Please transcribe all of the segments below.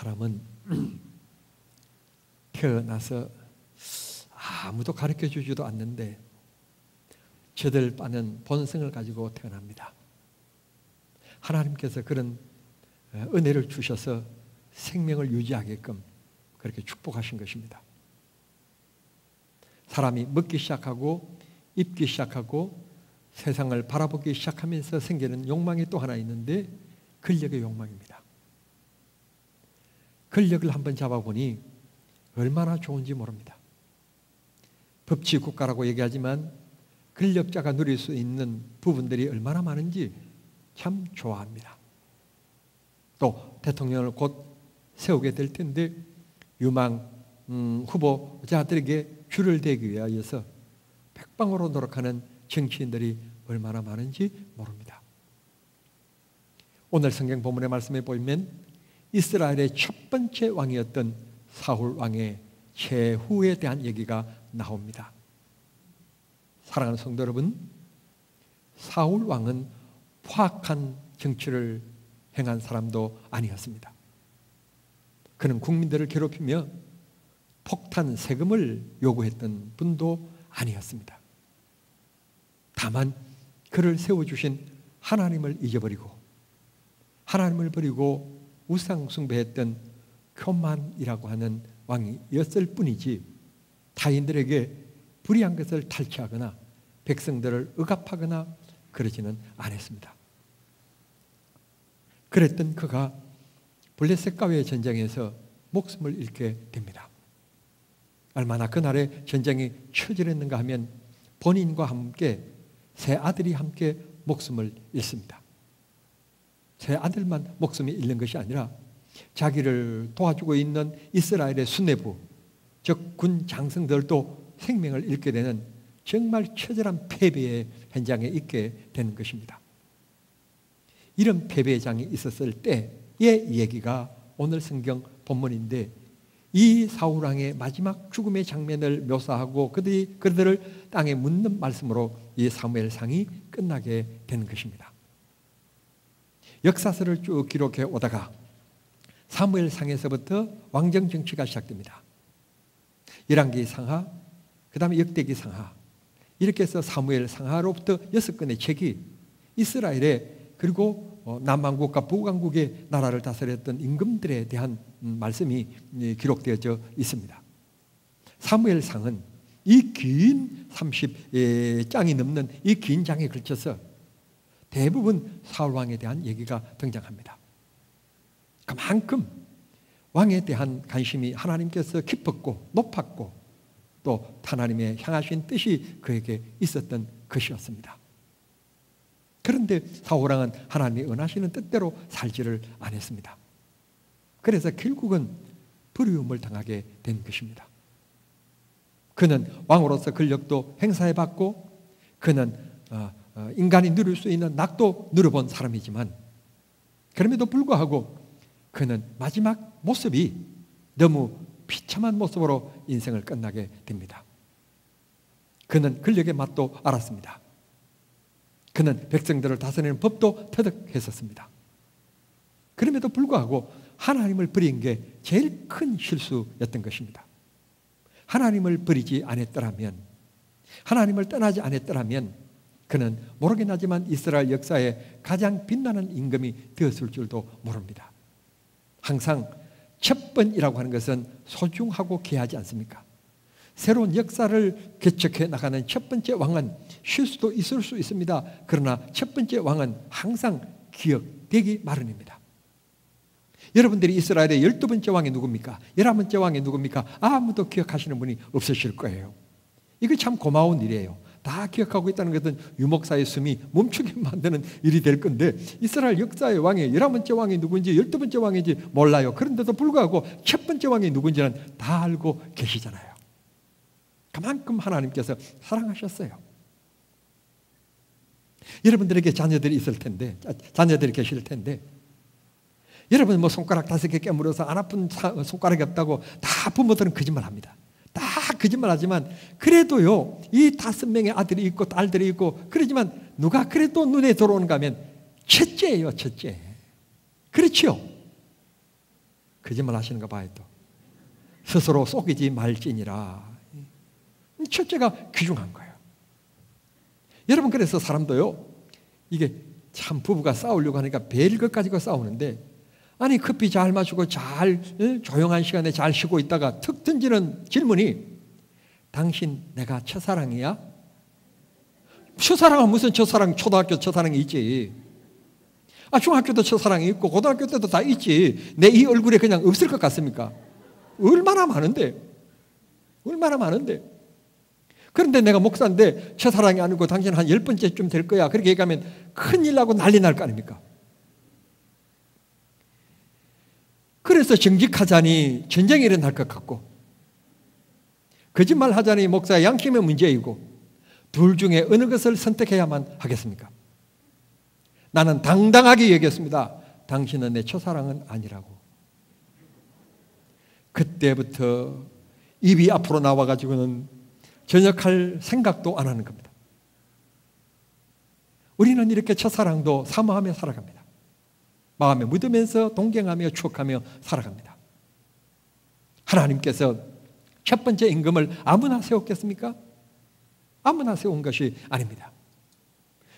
사람은 태어나서 아무도 가르쳐 주지도 않는데 저들 빠는 본성을 가지고 태어납니다. 하나님께서 그런 은혜를 주셔서 생명을 유지하게끔 그렇게 축복하신 것입니다. 사람이 먹기 시작하고 입기 시작하고 세상을 바라보기 시작하면서 생기는 욕망이 또 하나 있는데 권력의 욕망입니다. 권력을 한번 잡아보니 얼마나 좋은지 모릅니다. 법치국가라고 얘기하지만 권력자가 누릴 수 있는 부분들이 얼마나 많은지 참 좋아합니다. 또 대통령을 곧 세우게 될 텐데 유망 후보자들에게 줄을 대기 위하여서 백방으로 노력하는 정치인들이 얼마나 많은지 모릅니다. 오늘 성경 본문의 말씀에 보면 이스라엘의 첫 번째 왕이었던 사울 왕의 최후에 대한 얘기가 나옵니다. 사랑하는 성도 여러분, 사울 왕은 포악한 정치를 행한 사람도 아니었습니다. 그는 국민들을 괴롭히며 폭탄 세금을 요구했던 분도 아니었습니다. 다만 그를 세워주신 하나님을 잊어버리고 하나님을 버리고 우상 숭배했던 교만이라고 하는 왕이었을 뿐이지 타인들에게 불의한 것을 탈취하거나 백성들을 억압하거나 그러지는 않았습니다. 그랬던 그가 블레셋과의 전쟁에서 목숨을 잃게 됩니다. 얼마나 그날의 전쟁이 처절했는가 하면 본인과 함께 세 아들이 함께 목숨을 잃습니다. 세 아들만 목숨이 잃는 것이 아니라 자기를 도와주고 있는 이스라엘의 수뇌부, 즉 군 장성들도 생명을 잃게 되는 정말 처절한 패배의 현장에 있게 되는 것입니다. 이런 패배의 장이 있었을 때의 얘기가 오늘 성경 본문인데 이 사울왕의 마지막 죽음의 장면을 묘사하고 그들을 땅에 묻는 말씀으로 이 사무엘상이 끝나게 되는 것입니다. 역사서를 쭉 기록해 오다가 사무엘상에서부터 왕정 정치가 시작됩니다. 열왕기 상하, 그 다음에 역대기 상하, 이렇게 해서 사무엘 상하로부터 6건의 책이 이스라엘에 그리고 남왕국과 북왕국의 나라를 다스렸던 임금들에 대한 말씀이 기록되어져 있습니다. 사무엘상은 이 긴 30장이 넘는 이 긴 장에 걸쳐서 대부분 사울왕에 대한 얘기가 등장합니다. 그만큼 왕에 대한 관심이 하나님께서 깊었고 높았고 또 하나님의 향하신 뜻이 그에게 있었던 것이었습니다. 그런데 사울왕은 하나님이 원하시는 뜻대로 살지를 않았습니다. 그래서 결국은 부러움을 당하게 된 것입니다. 그는 왕으로서 권력도 행사해봤고 그는 인간이 누릴 수 있는 낙도 누려본 사람이지만 그럼에도 불구하고 그는 마지막 모습이 너무 비참한 모습으로 인생을 끝나게 됩니다. 그는 권력의 맛도 알았습니다. 그는 백성들을 다스리는 법도 터득했었습니다. 그럼에도 불구하고 하나님을 버린 게 제일 큰 실수였던 것입니다. 하나님을 버리지 않았더라면, 하나님을 떠나지 않았더라면 그는 모르긴 하지만 이스라엘 역사에 가장 빛나는 임금이 되었을 줄도 모릅니다. 항상 첫 번이라고 하는 것은 소중하고 귀하지 않습니까? 새로운 역사를 개척해 나가는 첫 번째 왕은 실수도 있을 수 있습니다. 그러나 첫 번째 왕은 항상 기억되기 마련입니다. 여러분들이 이스라엘의 12번째 왕이 누굽니까? 11번째 왕이 누굽니까? 아무도 기억하시는 분이 없으실 거예요. 이거 참 고마운 일이에요. 다 기억하고 있다는 것은 유목사의 숨이 멈추게 만드는 일이 될 건데 이스라엘 역사의 왕이 11번째 왕이 누군지 12번째 왕인지 몰라요. 그런데도 불구하고 첫 번째 왕이 누군지는 다 알고 계시잖아요. 그만큼 하나님께서 사랑하셨어요. 여러분들에게 자녀들이 있을 텐데, 자녀들이 계실 텐데 여러분 뭐 손가락 5개 깨물어서 안 아픈 손가락이 없다고 다 부모들은 거짓말합니다. 다 거짓말하지만 그래도요 이 5명의 아들이 있고 딸들이 있고 그러지만 누가 그래도 눈에 들어오는가 하면 첫째예요. 첫째. 그렇죠. 거짓말 하시는 거 봐요 또. 스스로 속이지 말지니라. 첫째가 귀중한 거예요. 여러분, 그래서 사람도요, 이게 참 부부가 싸우려고 하니까 별것 가지고 싸우는데, 아니 커피 잘 마시고 잘 조용한 시간에 잘 쉬고 있다가 툭 던지는 질문이, 당신 내가 첫사랑이야? 첫사랑은 무슨 첫사랑, 초등학교 첫사랑이 있지. 중학교도 첫사랑이 있고 고등학교 때도 다 있지. 내 이 얼굴에 그냥 없을 것 같습니까? 얼마나 많은데. 그런데 내가 목사인데 첫사랑이 아니고 당신 한 10번째쯤 될 거야, 그렇게 얘기하면 큰일 나고 난리 날 거 아닙니까? 그래서 정직하자니 전쟁이 일어날 것 같고, 거짓말 하자니 목사 양심의 문제이고, 둘 중에 어느 것을 선택해야만 하겠습니까? 나는 당당하게 얘기했습니다. 당신은 내 첫사랑은 아니라고. 그때부터 입이 앞으로 나와가지고는 전역할 생각도 안 하는 겁니다. 우리는 이렇게 첫사랑도 사모하며 살아갑니다. 마음에 묻으면서 동경하며 추억하며 살아갑니다. 하나님께서 첫 번째 임금을 아무나 세웠겠습니까? 아무나 세운 것이 아닙니다.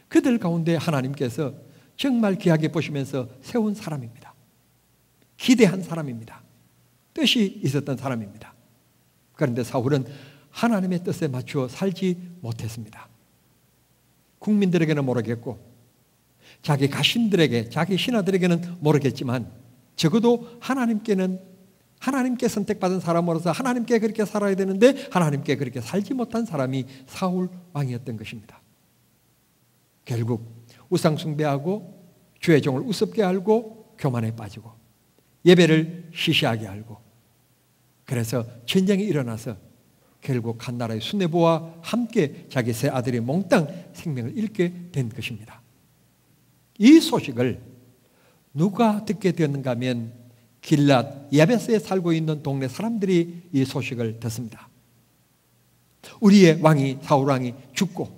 그들 가운데 하나님께서 정말 귀하게 보시면서 세운 사람입니다. 기대한 사람입니다. 뜻이 있었던 사람입니다. 그런데 사울은 하나님의 뜻에 맞추어 살지 못했습니다. 국민들에게는 모르겠고, 자기 가신들에게, 자기 신하들에게는 모르겠지만, 적어도 하나님께 선택받은 사람으로서 하나님께 그렇게 살아야 되는데 하나님께 그렇게 살지 못한 사람이 사울 왕이었던 것입니다. 결국 우상 숭배하고 주의 종을 우습게 알고 교만에 빠지고 예배를 시시하게 알고, 그래서 전쟁이 일어나서 결국 한 나라의 수뇌부와 함께 자기 세 아들이 몽땅 생명을 잃게 된 것입니다. 이 소식을 누가 듣게 되었는가 하면 길랏 야베스에 살고 있는 동네 사람들이 이 소식을 듣습니다. 우리의 왕이, 사울 왕이 죽고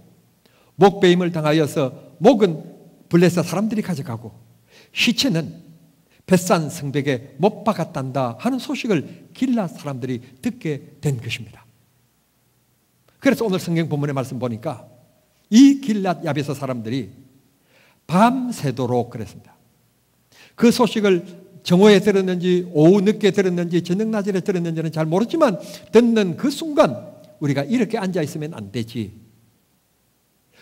목베임을 당하여서 목은 블레셋 사람들이 가져가고 시체는 벳산 성벽에 못 박았단다 하는 소식을 길랏 사람들이 듣게 된 것입니다. 그래서 오늘 성경 본문의 말씀 보니까 이 길랏 야베스 사람들이 밤새도록 그랬습니다. 그 소식을 정오에 들었는지 오후 늦게 들었는지 저녁 낮에 들었는지는 잘 모르지만, 듣는 그 순간 우리가 이렇게 앉아 있으면 안 되지.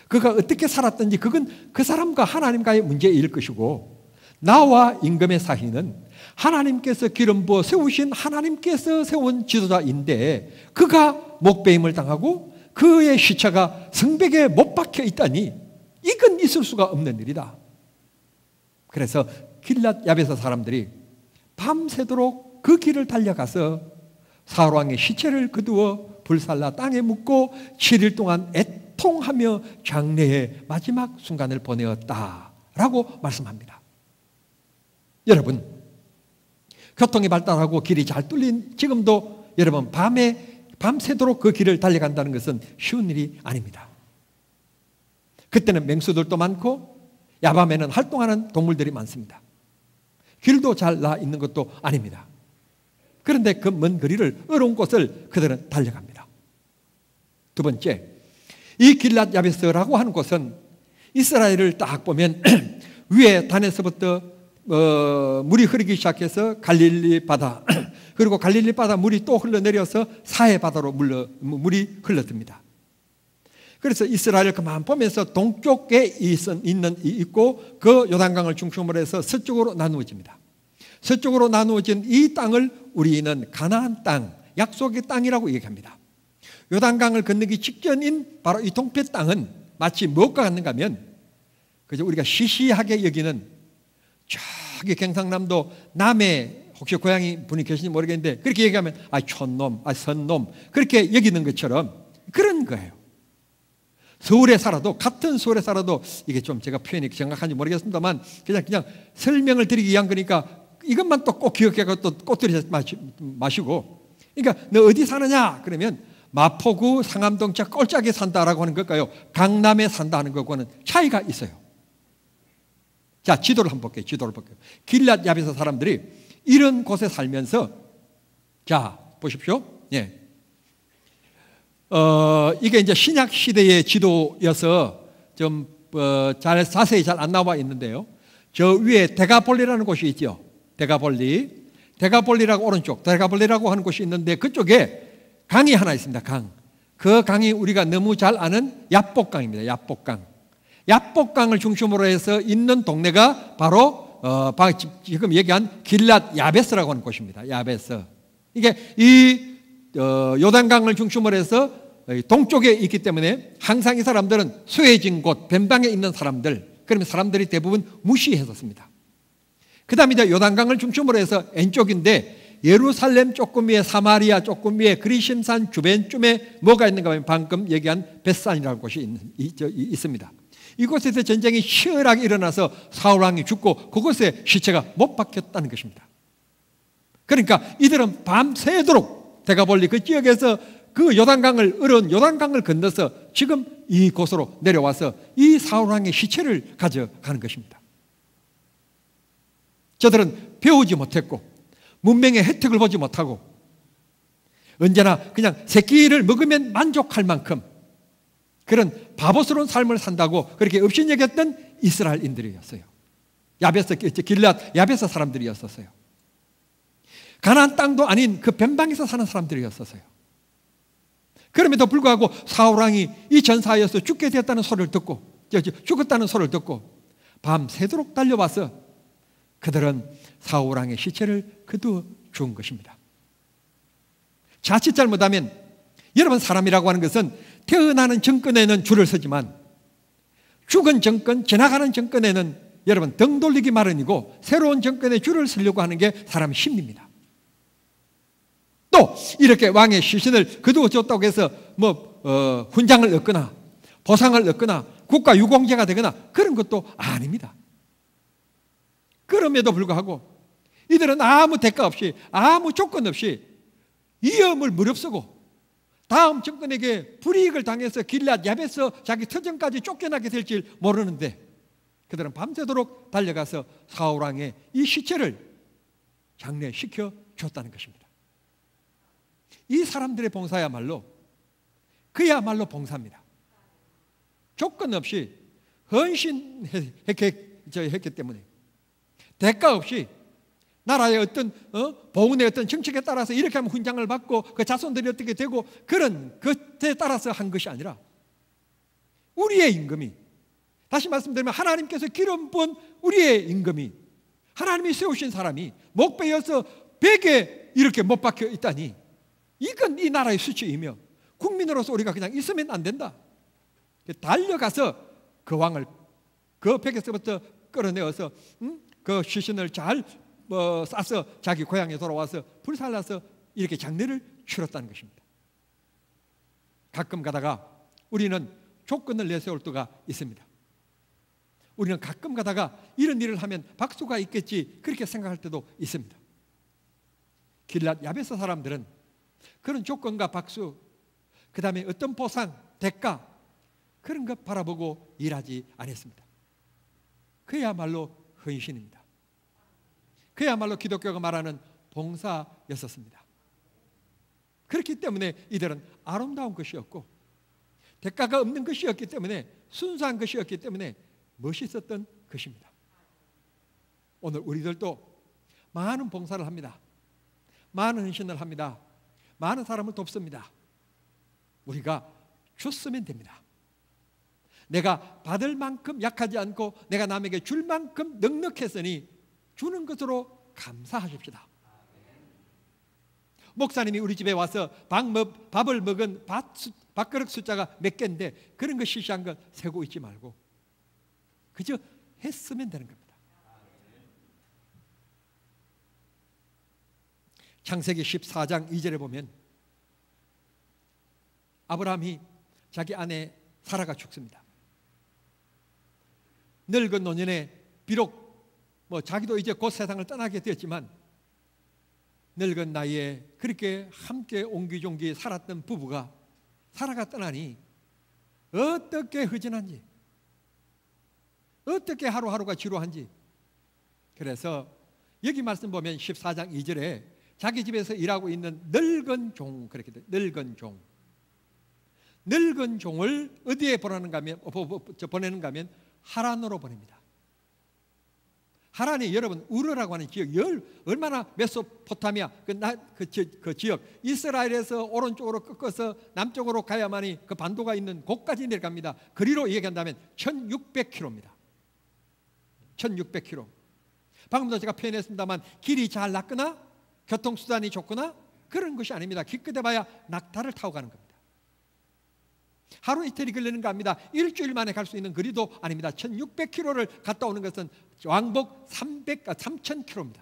그가 어떻게 살았든지 그건 그 사람과 하나님과의 문제일 것이고, 나와 임금의 사이는 하나님께서 기름 부어 세우신 하나님께서 세운 지도자인데 그가 목베임을 당하고 그의 시체가 성벽에 못 박혀 있다니 이건 있을 수가 없는 일이다. 그래서 길랏 야베스 사람들이 밤새도록 그 길을 달려가서 사울 왕의 시체를 거두어 불살라 땅에 묻고 7일 동안 애통하며 장례의 마지막 순간을 보내었다라고 말씀합니다. 여러분, 교통이 발달하고 길이 잘 뚫린 지금도 여러분 밤새도록 그 길을 달려간다는 것은 쉬운 일이 아닙니다. 그때는 맹수들도 많고 야밤에는 활동하는 동물들이 많습니다. 길도 잘 나 있는 것도 아닙니다. 그런데 그 먼 거리를 어려운 곳을 그들은 달려갑니다. 두 번째, 이 길랏 야베스라고 하는 곳은 이스라엘을 딱 보면 위에 단에서부터 물이 흐르기 시작해서 갈릴리 바다, 그리고 갈릴리 바다 물이 또 흘러내려서 사해 바다로 물이 흘러듭니다. 그래서 이스라엘을 그만 보면서 동쪽에 있고 그 요단강을 중심으로 해서 서쪽으로 나누어집니다. 서쪽으로 나누어진 이 땅을 우리는 가나안 땅, 약속의 땅이라고 얘기합니다. 요단강을 건너기 직전인 바로 이 동편 땅은 마치 무엇과 같는가 하면 그저 우리가 시시하게 여기는 저기 경상남도 남해, 혹시 고향이 분이 계신지 모르겠는데 그렇게 얘기하면 촌놈, 선놈 그렇게 여기는 것처럼 그런 거예요. 서울에 살아도, 같은 서울에 살아도, 이게 좀 제가 표현이 정확한지 모르겠습니다만 그냥 설명을 드리기 위한 거니까 이것만 또 꼭 기억해서 또 꼬투리 마시고, 그러니까 너 어디 사느냐 그러면 마포구 상암동 저 꼴짝에 산다라고 하는 걸까요? 강남에 산다 하는 것과는 차이가 있어요. 자, 지도를 한번 볼게요. 길랏 야베스 사람들이 이런 곳에 살면서, 자, 보십시오. 예. 이게 이제 신약 시대의 지도여서 좀 자세히 잘 안 나와 있는데요. 저 위에 데가폴리라는 곳이 있죠. 데가폴리라고 오른쪽 데가폴리라고 하는 곳이 있는데 그쪽에 강이 하나 있습니다. 강. 그 강이 우리가 너무 잘 아는 야복강입니다. 야복강을 중심으로 해서 있는 동네가 바로 지금 얘기한 길랏 야베스라고 하는 곳입니다. 야베스. 이게 이 요단강을 중심으로 해서 동쪽에 있기 때문에 항상 이 사람들은 수해진 곳, 변방에 있는 사람들, 그러면 사람들이 대부분 무시했었습니다. 그 다음에 이제 요단강을 중심으로 해서 왼쪽인데 예루살렘 조금 위에, 사마리아 조금 위에, 그리심산 주변쯤에 뭐가 있는가 하면 방금 얘기한 벳산이라는 곳이 있습니다. 이곳에서 전쟁이 치열하게 일어나서 사울왕이 죽고 그곳에 시체가 못 박혔다는 것입니다. 그러니까 이들은 밤새도록 데가볼리 그 지역에서 그 요단강을 건너서 지금 이곳으로 내려와서 이 사울왕의 시체를 가져가는 것입니다. 저들은 배우지 못했고 문명의 혜택을 보지 못하고 언제나 그냥 새끼를 먹으면 만족할 만큼 그런 바보스러운 삶을 산다고 그렇게 업신여겼던 이스라엘인들이었어요. 길랏 야베스 사람들이었어요. 가나안 땅도 아닌 그 변방에서 사는 사람들이었어요. 그럼에도 불구하고 사울왕이 이 전사에서 죽게 되었다는 소리를 듣고, 죽었다는 소리를 듣고 밤새도록 달려와서 그들은 사울왕의 시체를 거두어 준 것입니다. 자칫 잘못하면, 여러분, 사람이라고 하는 것은 태어나는 정권에는 줄을 서지만 죽은 정권, 지나가는 정권에는 여러분 등 돌리기 마련이고 새로운 정권에 줄을 서려고 하는 게 사람의 심리입니다. 또 이렇게 왕의 시신을 거두어 줬다고 해서 훈장을 얻거나 보상을 얻거나 국가 유공자가 되거나 그런 것도 아닙니다. 그럼에도 불구하고 이들은 아무 대가 없이, 아무 조건 없이 위험을 무릅쓰고 다음 정권에게 불이익을 당해서 길랏 야베스 자기 터전까지 쫓겨나게 될지 모르는데 그들은 밤새도록 달려가서 사울왕의 이 시체를 장례시켜 줬다는 것입니다. 이 사람들의 봉사야말로 그야말로 봉사입니다. 조건 없이 헌신했기 때문에 대가 없이 나라의 어떤 보훈의 어떤 정책에 따라서 이렇게 하면 훈장을 받고 그 자손들이 어떻게 되고 그런 것에 따라서 한 것이 아니라 우리의 임금이, 다시 말씀드리면 하나님께서 기름 부은 우리의 임금이, 하나님이 세우신 사람이 목베어서 벽에 이렇게 못 박혀 있다니 이건 이 나라의 수치이며 국민으로서 우리가 그냥 있으면 안 된다. 달려가서 그 왕을 그 벽에서부터 끌어내어서 그 시신을 잘 싸서 자기 고향에 돌아와서 불살라서 이렇게 장례를 치렀다는 것입니다. 가끔 가다가 우리는 조건을 내세울 때가 있습니다. 우리는 가끔 가다가 이런 일을 하면 박수가 있겠지 그렇게 생각할 때도 있습니다. 길랏 야베스 사람들은 그런 조건과 박수, 그 다음에 어떤 보상, 대가 그런 것 바라보고 일하지 않았습니다. 그야말로 헌신입니다. 그야말로 기독교가 말하는 봉사였었습니다. 그렇기 때문에 이들은 아름다운 것이었고 대가가 없는 것이었기 때문에 순수한 것이었기 때문에 멋있었던 것입니다. 오늘 우리들도 많은 봉사를 합니다. 많은 헌신을 합니다. 많은 사람을 돕습니다. 우리가 줬으면 됩니다. 내가 받을 만큼 약하지 않고 내가 남에게 줄 만큼 넉넉했으니 주는 것으로 감사하십시다. 목사님이 우리 집에 와서 밥을 먹은 밥그릇 숫자가 몇 개인데 그런 거 시시한 거 세고 있지 말고 그저 했으면 되는 겁니다. 창세기 14장 2절에 보면 아브라함이 자기 아내 사라가 죽습니다. 늙은 노년에 비록 자기도 이제 곧 세상을 떠나게 되었지만 늙은 나이에 그렇게 함께 옹기종기 살았던 부부가 사라가 떠나니 어떻게 허전한지, 어떻게 하루하루가 지루한지. 그래서 여기 말씀 보면 14장 2절에 자기 집에서 일하고 있는 늙은 종, 그렇게 돼. 늙은 종. 늙은 종을 어디에 보내는가 하면 하란으로 보냅니다. 하란이 여러분 우르라고 하는 지역, 얼마나 메소포타미아 그 지역, 이스라엘에서 오른쪽으로 꺾어서 남쪽으로 가야만이 그 반도가 있는 곳까지 내려갑니다. 거리로 얘기한다면 1600km입니다. 1600km. 방금도 제가 표현했습니다만 길이 잘 났거나 교통수단이 좋거나 그런 것이 아닙니다. 기껏해 봐야 낙타를 타고 가는 겁니다. 하루 이틀이 걸리는가 합니다. 일주일 만에 갈 수 있는 거리도 아닙니다. 1600km를 갔다 오는 것은 왕복 3000km입니다.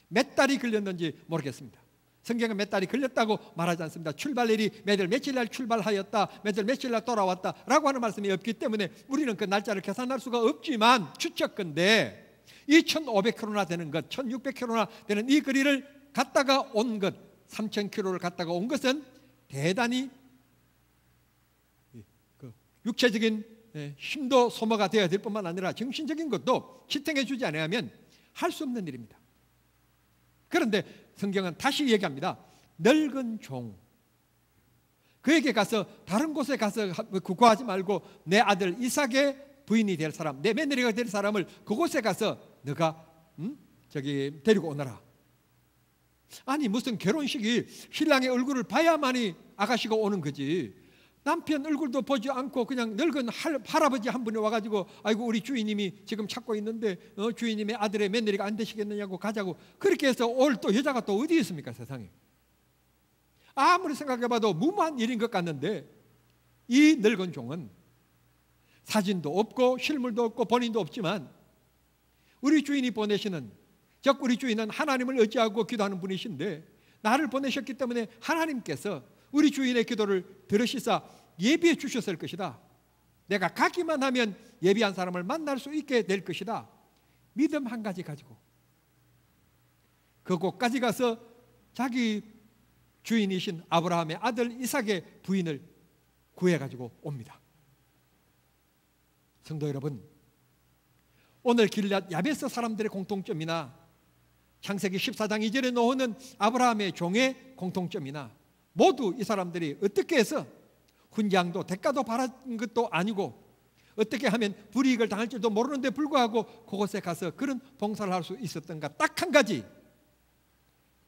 몇 달이 걸렸는지 모르겠습니다. 성경은 몇 달이 걸렸다고 말하지 않습니다. 출발일이 몇월 며칠 날 출발하였다, 몇월 며칠 날 돌아왔다 라고 하는 말씀이 없기 때문에 우리는 그 날짜를 계산할 수가 없지만 추측건데 2500km나 되는 것, 1600km나 되는 이 거리를 갔다가 온 것, 3000km를 갔다가 온 것은 대단히 육체적인 힘도 소모가 되어야 될 뿐만 아니라 정신적인 것도 지탱해 주지 않으면 할 수 없는 일입니다. 그런데 성경은 다시 얘기합니다. 늙은 종, 그에게 가서 다른 곳에 가서 구하지 말고 내 아들 이삭의 부인이 될 사람, 내 며느리가 될 사람을 그곳에 가서 너가 데리고 오너라. 아니 무슨 결혼식이 신랑의 얼굴을 봐야만이 아가씨가 오는 거지. 남편 얼굴도 보지 않고 그냥 늙은 할아버지 한 분이 와가지고 아이고 우리 주인님이 지금 찾고 있는데 주인님의 아들의 며느리가 안 되시겠느냐고 가자고 그렇게 해서 올 또 여자가 또 어디 있습니까 세상에. 아무리 생각해봐도 무모한 일인 것 같는데 이 늙은 종은 사진도 없고 실물도 없고 본인도 없지만 우리 주인이 보내시는, 즉 우리 주인은 하나님을 의지하고 기도하는 분이신데 나를 보내셨기 때문에 하나님께서 우리 주인의 기도를 들으시사 예비해 주셨을 것이다. 내가 가기만 하면 예비한 사람을 만날 수 있게 될 것이다. 믿음 한 가지 가지고 그곳까지 가서 자기 주인이신 아브라함의 아들 이삭의 부인을 구해가지고 옵니다. 성도 여러분, 오늘 길앗 야베스 사람들의 공통점이나 창세기 14장 2절에 나오는 아브라함의 종의 공통점이나 모두 이 사람들이 어떻게 해서 훈장도 대가도 바란 것도 아니고 어떻게 하면 불이익을 당할 줄도 모르는데 불구하고 그곳에 가서 그런 봉사를 할 수 있었던가, 딱 한 가지,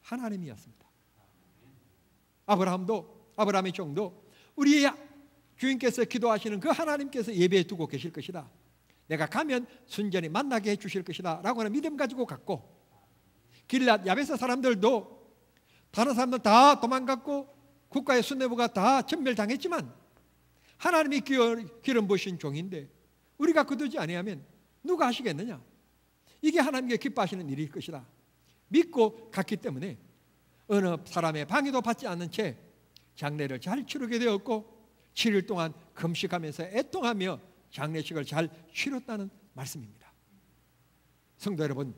하나님이었습니다. 아브라함의 종도 우리의 주인께서 기도하시는 그 하나님께서 예배해 두고 계실 것이다, 내가 가면 순전히 만나게 해 주실 것이다 라고 하는 믿음 가지고 갔고, 길앗 야베스 사람들도 다른 사람들 다 도망갔고 국가의 수뇌부가 다 전멸당했지만 하나님이 기름 부으신 종인데 우리가 거두지 아니하면 누가 하시겠느냐. 이게 하나님께 기뻐하시는 일일 것이다 믿고 갔기 때문에 어느 사람의 방해도 받지 않는 채 장례를 잘 치르게 되었고 7일 동안 금식하면서 애통하며 장례식을 잘 치렀다는 말씀입니다. 성도 여러분,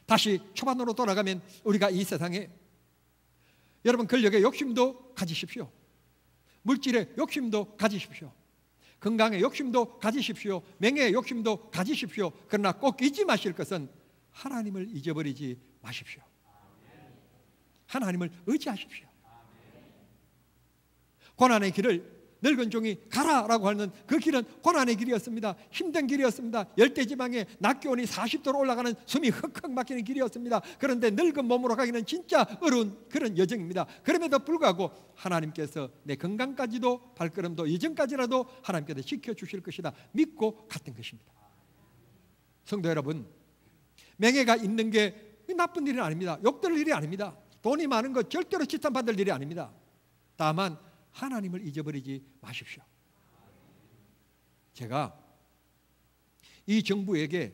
다시 초반으로 돌아가면 우리가 이 세상에 여러분 권력의 욕심도 가지십시오. 물질의 욕심도 가지십시오. 건강의 욕심도 가지십시오. 명예의 욕심도 가지십시오. 그러나 꼭 잊지 마실 것은 하나님을 잊어버리지 마십시오. 하나님을 의지하십시오. 고난의 길을 늙은 종이 가라라고 하는 그 길은 고난의 길이었습니다. 힘든 길이었습니다. 열대지방에 낮 기온이 40도로 올라가는 숨이 헉헉 막히는 길이었습니다. 그런데 늙은 몸으로 가기는 진짜 어려운 그런 여정입니다. 그럼에도 불구하고 하나님께서 내 건강까지도 발걸음도 여정까지라도 하나님께서 지켜주실 것이다 믿고 갔던 것입니다. 성도 여러분, 명예가 있는 게 나쁜 일은 아닙니다. 욕될 일이 아닙니다. 돈이 많은 것 절대로 지탄받을 일이 아닙니다. 다만 하나님을 잊어버리지 마십시오. 제가 이 정부에게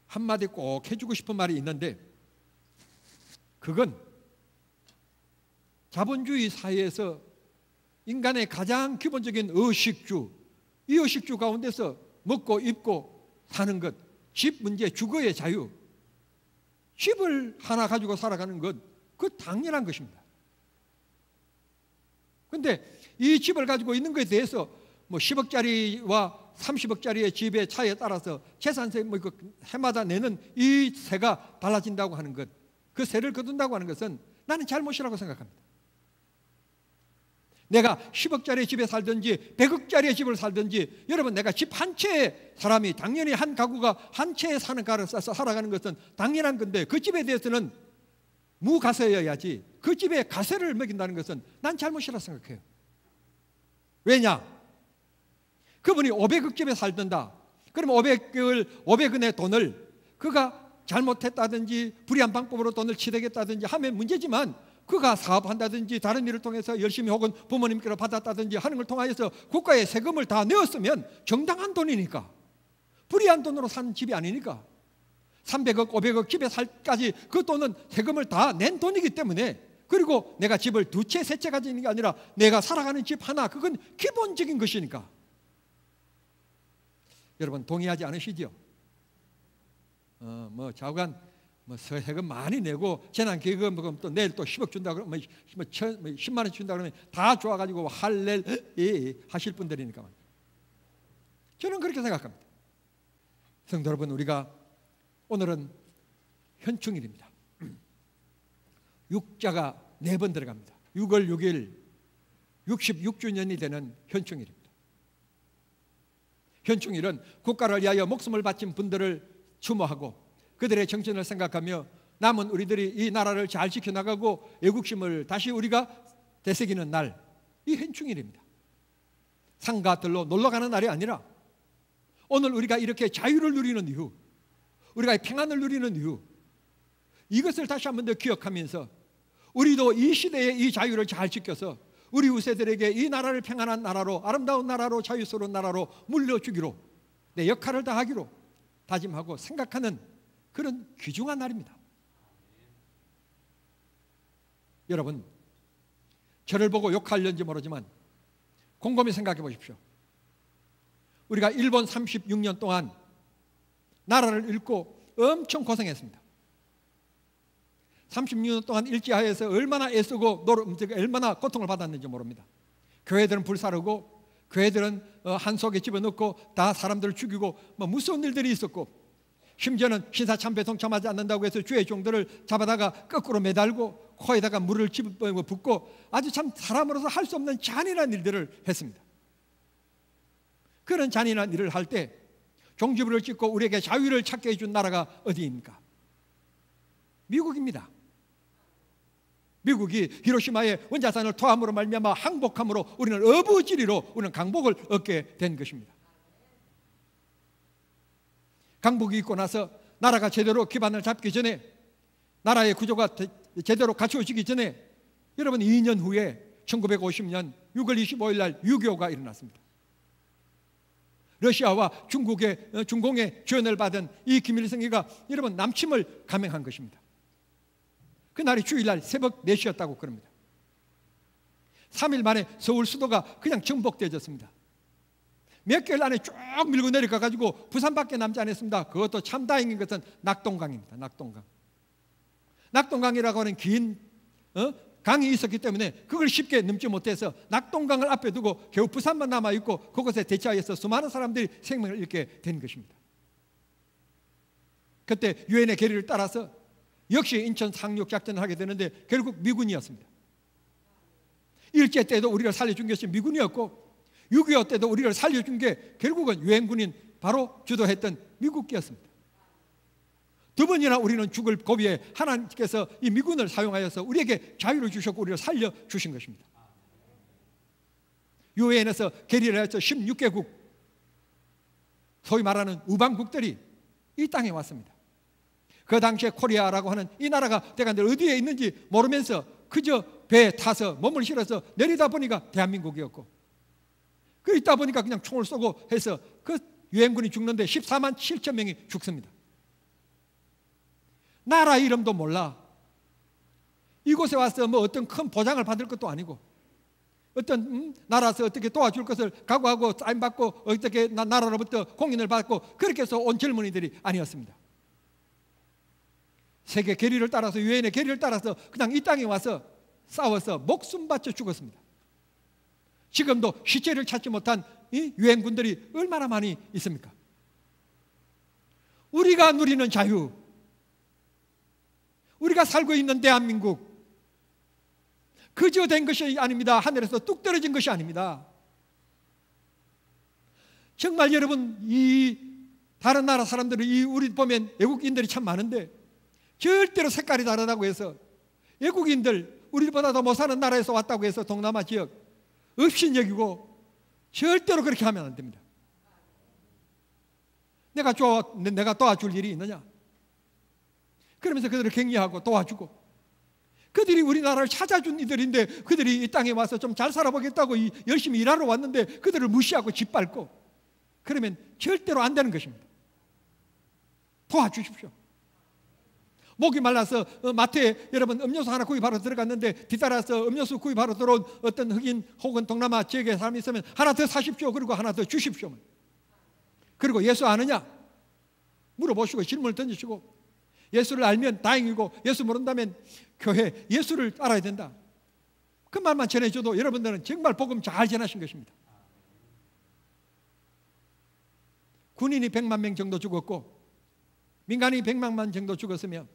한마디 꼭 해주고 싶은 말이 있는데, 그건 자본주의 사회에서 인간의 가장 기본적인 의식주, 이 의식주 가운데서 먹고 입고 사는 것, 집 문제, 주거의 자유, 집을 하나 가지고 살아가는 것, 그 당연한 것입니다. 그런데 이 집을 가지고 있는 것에 대해서 뭐 10억짜리와 30억짜리의 집에 차에 따라서 재산세 해마다 내는 이 세가 달라진다고 하는 것, 그 세를 거둔다고 하는 것은 나는 잘못이라고 생각합니다. 내가 10억짜리 집에 살든지 100억짜리 집을 살든지, 여러분, 내가 집 한 채에 사람이 당연히 한 가구가 한 채에 사는 가를 싸서 살아가는 것은 당연한 건데, 그 집에 대해서는 무가세여야지 그 집에 가세를 매긴다는 것은 난 잘못이라고 생각해요. 왜냐? 그분이 500억 집에 살던다. 그럼 500원의 돈을 그가 잘못했다든지 불의한 방법으로 돈을 취득했다든지 하면 문제지만, 그가 사업한다든지 다른 일을 통해서 열심히 혹은 부모님께로 받았다든지 하는 걸 통하여서 국가에 세금을 다 내었으면 정당한 돈이니까, 불의한 돈으로 산 집이 아니니까, 300억, 500억 집에 살까지 그 돈은 세금을 다 낸 돈이기 때문에, 그리고 내가 집을 2채, 3채 가지는 게 아니라 내가 살아가는 집 하나, 그건 기본적인 것이니까. 여러분, 동의하지 않으시죠? 좌우간 세금 많이 내고 재난기금 또 내일 또 10억 준다 그러면 10만 원 준다 그러면 다 좋아가지고 할렐 하실 분들이니까. 저는 그렇게 생각합니다. 성도 여러분, 우리가 오늘은 현충일입니다. 육자가 4번 들어갑니다. 6월 6일 66주년이 되는 현충일입니다. 현충일은 국가를 위하여 목숨을 바친 분들을 추모하고 그들의 정신을 생각하며 남은 우리들이 이 나라를 잘 지켜나가고 애국심을 다시 우리가 되새기는 날, 이 현충일입니다. 상가들로 놀러가는 날이 아니라 오늘 우리가 이렇게 자유를 누리는 이유, 우리가 평안을 누리는 이유, 이것을 다시 한 번 더 기억하면서 우리도 이 시대의 이 자유를 잘 지켜서 우리 후세들에게 이 나라를 평안한 나라로, 아름다운 나라로, 자유스러운 나라로 물려주기로, 내 역할을 다하기로 다짐하고 생각하는 그런 귀중한 날입니다. 여러분, 저를 보고 욕하려는지 모르지만 곰곰이 생각해 보십시오. 우리가 일본 36년 동안 나라를 잃고 엄청 고생했습니다. 36년 동안 일제하에서 얼마나 애쓰고 얼마나 고통을 받았는지 모릅니다. 교회들은 불사르고, 교회들은 한 속에 집어넣고 다 사람들을 죽이고 무서운 일들이 있었고, 심지어는 신사참배에 동참하지 않는다고 해서 주의 종들을 잡아다가 거꾸로 매달고 코에다가 물을 붓고 아주 참 사람으로서 할 수 없는 잔인한 일들을 했습니다. 그런 잔인한 일을 할 때 종지부를 찍고 우리에게 자유를 찾게 해준 나라가 어디입니까? 미국입니다. 미국이 히로시마의 원자산을 토함으로 말미암아 항복함으로 우리는 어부지리로 우리는 강복을 얻게 된 것입니다. 강복이 있고 나서 나라가 제대로 기반을 잡기 전에, 나라의 구조가 제대로 갖추어지기 전에, 여러분 2년 후에 1950년 6월 25일 날 6.25가 일어났습니다. 러시아와 중공의 지원을 받은 이 김일성이가 여러분 남침을 감행한 것입니다. 그날이 주일날 새벽 4시였다고 그럽니다. 3일 만에 서울 수도가 그냥 정복되어졌습니다. 몇 개월 안에 쭉 밀고 내려가가지고 부산밖에 남지 않았습니다. 그것도 참 다행인 것은 낙동강입니다. 낙동강이라고 하는 긴 강이 있었기 때문에 그걸 쉽게 넘지 못해서 낙동강을 앞에 두고 겨우 부산만 남아있고 그곳에 대처하여서 수많은 사람들이 생명을 잃게 된 것입니다. 그때 유엔의 계리를 따라서 역시 인천 상륙 작전을 하게 되는데 결국 미군이었습니다. 일제 때도 우리를 살려준 것이 미군이었고 6.25 때도 우리를 살려준 게 결국은 유엔군인 바로 주도했던 미국이었습니다. 두 번이나 우리는 죽을 고비에 하나님께서 이 미군을 사용하여서 우리에게 자유를 주셨고 우리를 살려주신 것입니다. 유엔에서 계리를 해서 16개국, 소위 말하는 우방국들이 이 땅에 왔습니다. 그 당시에 코리아라고 하는 이 나라가 대간들 어디에 있는지 모르면서 그저 배에 타서 몸을 실어서 내리다 보니까 대한민국이었고, 그 있다 보니까 그냥 총을 쏘고 해서 그 유엔군이 죽는데 14만 7천 명이 죽습니다. 나라 이름도 몰라. 이곳에 와서 뭐 어떤 큰 보장을 받을 것도 아니고, 어떤 나라에서 어떻게 도와줄 것을 각오하고 사인받고 어떻게 나라로부터 공인을 받고 그렇게 해서 온 젊은이들이 아니었습니다. 세계 계리를 따라서, 유엔의 계리를 따라서 그냥 이 땅에 와서 싸워서 목숨 바쳐 죽었습니다. 지금도 시체를 찾지 못한 이 유엔군들이 얼마나 많이 있습니까? 우리가 누리는 자유, 우리가 살고 있는 대한민국, 그저 된 것이 아닙니다. 하늘에서 뚝 떨어진 것이 아닙니다. 정말 여러분, 이 다른 나라 사람들은 우리 보면 외국인들이 참 많은데 절대로 색깔이 다르다고 해서 외국인들, 우리보다 더 못 사는 나라에서 왔다고 해서 동남아 지역 없인 여기고 절대로 그렇게 하면 안 됩니다. 내가 도와줄 일이 있느냐? 그러면서 그들을 격려하고 도와주고, 그들이 우리나라를 찾아준 이들인데 그들이 이 땅에 와서 좀 잘 살아보겠다고 열심히 일하러 왔는데 그들을 무시하고 짓밟고, 그러면 절대로 안 되는 것입니다. 도와주십시오. 목이 말라서 마트에 여러분 음료수 하나 구입하러 들어갔는데 뒤따라서 음료수 구입하러 들어온 어떤 흑인 혹은 동남아 지역의 사람이 있으면 하나 더 사십시오. 그리고 하나 더 주십시오. 그리고 예수 아느냐? 물어보시고 질문을 던지시고, 예수를 알면 다행이고 예수 모른다면 교회 예수를 알아야 된다. 그 말만 전해줘도 여러분들은 정말 복음 잘 전하신 것입니다. 군인이 100만 명 정도 죽었고 민간인이 100만 명 정도 죽었으면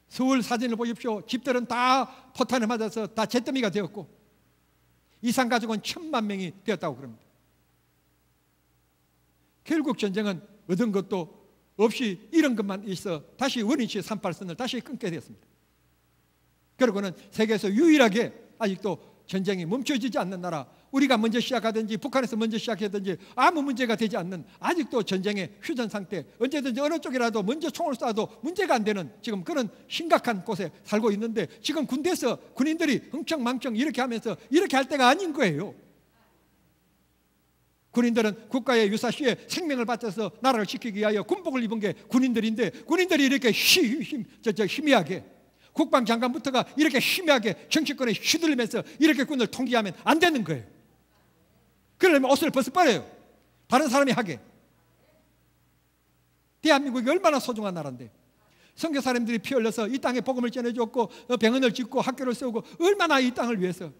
서울 사진을 보십시오. 집들은 다 포탄에 맞아서 다 잿더미가 되었고 이산 가족은 1000만 명이 되었다고 그럽니다. 결국 전쟁은 얻은 것도 없이 잃은 것만 있어 다시 원위치 38선을 다시 끊게 되었습니다. 그리고는 세계에서 유일하게 아직도 전쟁이 멈춰지지 않는 나라, 우리가 먼저 시작하든지 북한에서 먼저 시작하든지 아무 문제가 되지 않는, 아직도 전쟁의 휴전 상태, 언제든지 어느 쪽이라도 먼저 총을 쏴도 문제가 안 되는 지금 그런 심각한 곳에 살고 있는데, 지금 군대에서 군인들이 흥청망청 이렇게 하면서 이렇게 할 때가 아닌 거예요. 군인들은 국가의 유사시에 생명을 바쳐서 나라를 지키기 위하여 군복을 입은 게 군인들인데, 군인들이 이렇게 희미하게, 국방장관부터가 이렇게 희미하게 정치권에 휘둘리면서 이렇게 군을 통제하면 안 되는 거예요. 그러려면 옷을 벗어버려요. 다른 사람이 하게. 대한민국이 얼마나 소중한 나라인데, 선교사님들이 피 흘려서 이 땅에 복음을 전해줬고 병원을 짓고 학교를 세우고 얼마나 이 땅을 위해서.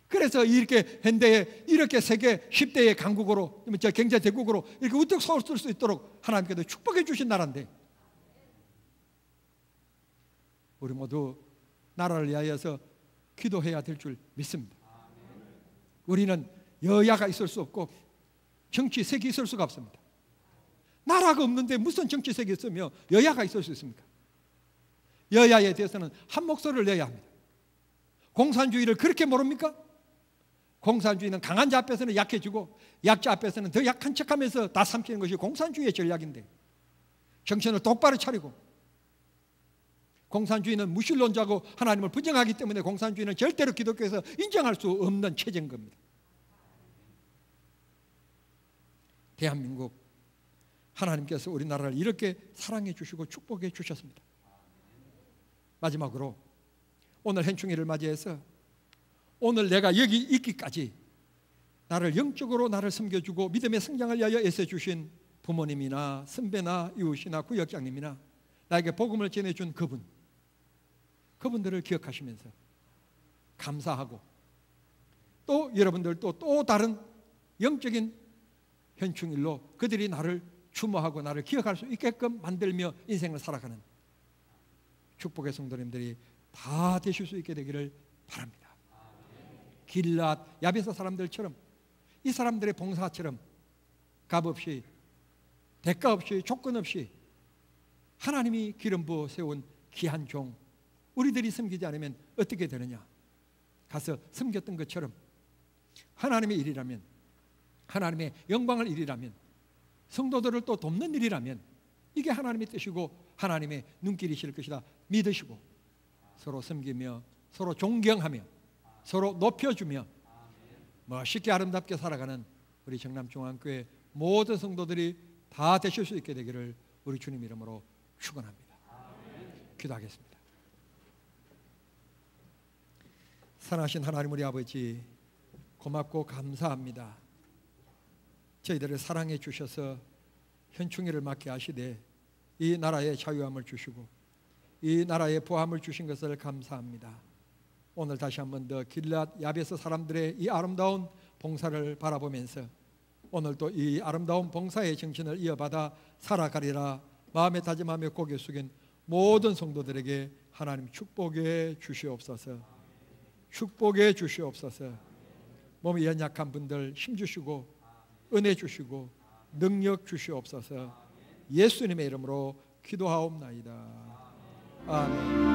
그래서 이렇게 현대에 이렇게 세계 10대의 강국으로, 경제 대국으로 이렇게 우뚝 설 수 있도록 하나님께서 축복해 주신 나라인데, 우리 모두 나라를 위하여서 기도해야 될 줄 믿습니다. 우리는 여야가 있을 수 없고 정치색이 있을 수가 없습니다. 나라가 없는데 무슨 정치색이 있으며 여야가 있을 수 있습니까? 여야에 대해서는 한 목소리를 내야 합니다. 공산주의를 그렇게 모릅니까? 공산주의는 강한 자 앞에서는 약해지고 약자 앞에서는 더 약한 척하면서 다 삼키는 것이 공산주의의 전략인데, 정신을 똑바로 차리고, 공산주의는 무신론자고 하나님을 부정하기 때문에 공산주의는 절대로 기독교에서 인정할 수 없는 체제인 겁니다. 대한민국, 하나님께서 우리나라를 이렇게 사랑해 주시고 축복해 주셨습니다. 마지막으로 오늘 현충일을 맞이해서 오늘 내가 여기 있기까지 나를 영적으로 나를 섬겨주고 믿음의 성장을 위하여 애써주신 부모님이나 선배나 이웃이나 구역장님이나 나에게 복음을 전해준 그분들을 기억하시면서 감사하고, 또 여러분들도 또 다른 영적인 현충일로 그들이 나를 추모하고 나를 기억할 수 있게끔 만들며 인생을 살아가는 축복의 성도님들이 다 되실 수 있게 되기를 바랍니다. 길앗 야베스 사람들처럼, 이 사람들의 봉사처럼 값없이, 대가 없이, 조건 없이 하나님이 기름 부어 세운 귀한 종, 우리들이 섬기지 않으면 어떻게 되느냐? 가서 섬겼던 것처럼 하나님의 일이라면, 하나님의 영광을 일이라면, 성도들을 또 돕는 일이라면 이게 하나님의 뜻이고 하나님의 눈길이실 것이다 믿으시고, 서로 섬기며 서로 존경하며 서로 높여주며 멋있게 아름답게 살아가는 우리 정남중앙교회 모든 성도들이 다 되실 수 있게 되기를 우리 주님 이름으로 축원합니다. 기도하겠습니다. 사랑하신 하나님 우리 아버지, 고맙고 감사합니다. 저희들을 사랑해 주셔서 현충일을 맞게 하시되 이 나라에 자유함을 주시고 이 나라에 보함을 주신 것을 감사합니다. 오늘 다시 한 번 더 길앗 야베스 사람들의 이 아름다운 봉사를 바라보면서 오늘도 이 아름다운 봉사의 정신을 이어받아 살아가리라 마음에 다짐하며 고개 숙인 모든 성도들에게 하나님 축복해 주시옵소서. 축복해 주시옵소서. 몸이 연약한 분들 힘 주시고 은혜 주시고 능력 주시옵소서. 예수님의 이름으로 기도하옵나이다. 아멘.